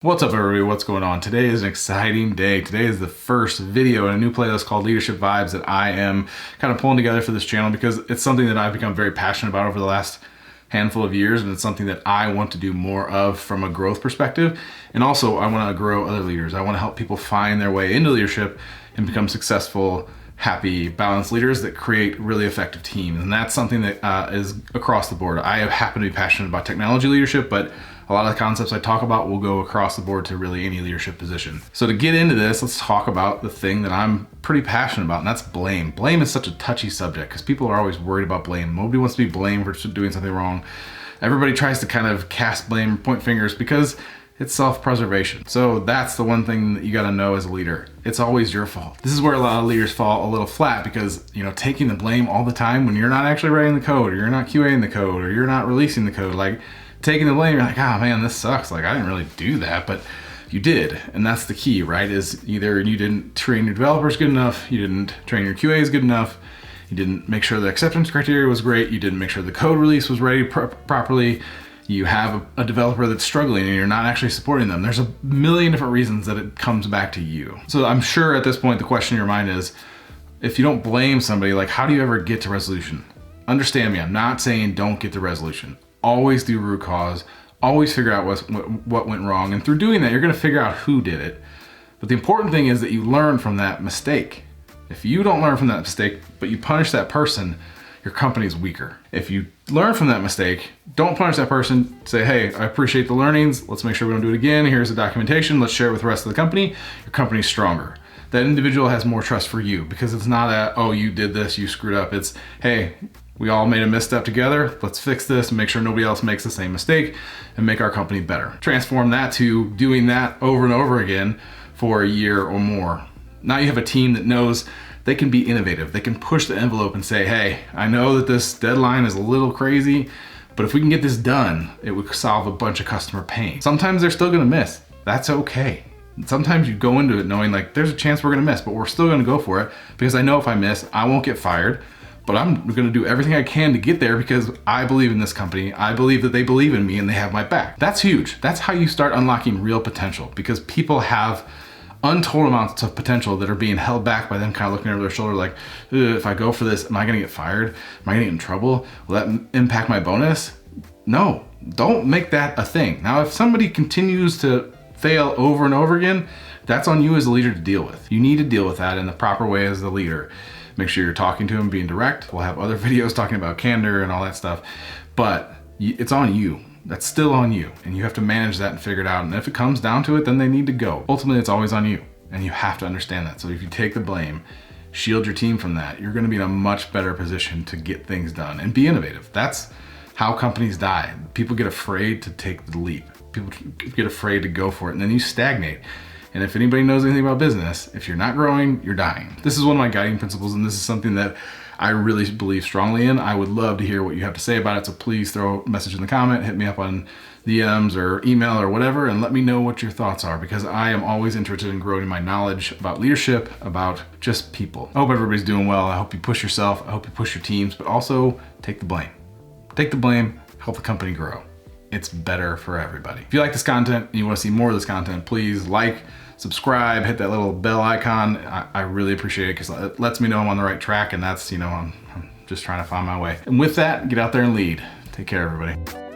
What's up everybody, what's going on? Today is an exciting day. Today is the first video in a new playlist called Leadership Vibes that I am kind of pulling together for this channel because it's something that I've become very passionate about over the last handful of years, and it's something that I want to do more of from a growth perspective. And also I want to grow other leaders. I want to help people find their way into leadership and become successful, happy, balanced leaders that create really effective teams. And that's something that is across the board. I happen to be passionate about technology leadership, but a lot of the concepts I talk about will go across the board to really any leadership position. So to get into this, let's talk about the thing that I'm pretty passionate about, and that's blame. Blame is such a touchy subject because people are always worried about blame. Nobody wants to be blamed for doing something wrong. Everybody tries to kind of cast blame, point fingers, because it's self-preservation. So that's the one thing that you gotta know as a leader. It's always your fault. This is where a lot of leaders fall a little flat because, taking the blame all the time when you're not actually writing the code, or you're not QAing the code, or you're not releasing the code, like taking the blame, you're like, oh man, this sucks. Like I didn't really do that, but you did. And that's the key, right? Is either you didn't train your developers good enough, you didn't train your QAs good enough, you didn't make sure the acceptance criteria was great, you didn't make sure the code release was ready properly, you have a developer that's struggling and you're not actually supporting them. There's a million different reasons that it comes back to you. So I'm sure at this point, the question in your mind is, if you don't blame somebody, like how do you ever get to resolution? Understand me, I'm not saying don't get to resolution. Always do root cause, always figure out what went wrong. And through doing that, you're gonna figure out who did it. But the important thing is that you learn from that mistake. If you don't learn from that mistake, but you punish that person, your company's weaker. If you learn from that mistake, don't punish that person. Say, hey, I appreciate the learnings. Let's make sure we don't do it again. Here's the documentation. Let's share it with the rest of the company. Your company's stronger. That individual has more trust for you because it's not a, oh, you did this, you screwed up. It's, hey, we all made a misstep together. Let's fix this and make sure nobody else makes the same mistake and make our company better. Transform that to doing that over and over again for a year or more. Now you have a team that knows they can be innovative. They can push the envelope and say, hey, I know that this deadline is a little crazy, but if we can get this done, it would solve a bunch of customer pain. Sometimes they're still gonna miss. That's okay. Sometimes you go into it knowing like there's a chance we're gonna miss, but we're still gonna go for it because I know if I miss, I won't get fired, but I'm gonna do everything I can to get there because I believe in this company. I believe that they believe in me and they have my back. That's huge. That's how you start unlocking real potential because people have untold amounts of potential that are being held back by them kind of looking over their shoulder like, if I go for this, am I gonna get fired? Am I gonna get in trouble? Will that impact my bonus? No, don't make that a thing. Now, if somebody continues to fail over and over again, that's on you as a leader to deal with. You need to deal with that in the proper way as the leader. Make sure you're talking to them, being direct. We'll have other videos talking about candor and all that stuff, but it's on you. That's still on you, and you have to manage that and figure it out. And if it comes down to it, then they need to go. Ultimately, it's always on you, and you have to understand that. So if you take the blame, shield your team from that, you're gonna be in a much better position to get things done and be innovative. That's how companies die. People get afraid to take the leap. People get afraid to go for it, and then you stagnate. And if anybody knows anything about business, if you're not growing, you're dying. This is one of my guiding principles, and this is something that I really believe strongly in. I would love to hear what you have to say about it, so please throw a message in the comment, hit me up on DMs or email or whatever, and let me know what your thoughts are, because I am always interested in growing my knowledge about leadership, about just people. I hope everybody's doing well. I hope you push yourself. I hope you push your teams, but also take the blame. Take the blame, help the company grow. It's better for everybody. If you like this content and you want to see more of this content, please like, subscribe, hit that little bell icon. I really appreciate it because it lets me know I'm on the right track, and that's, I'm just trying to find my way. And with that, get out there and lead. Take care, everybody.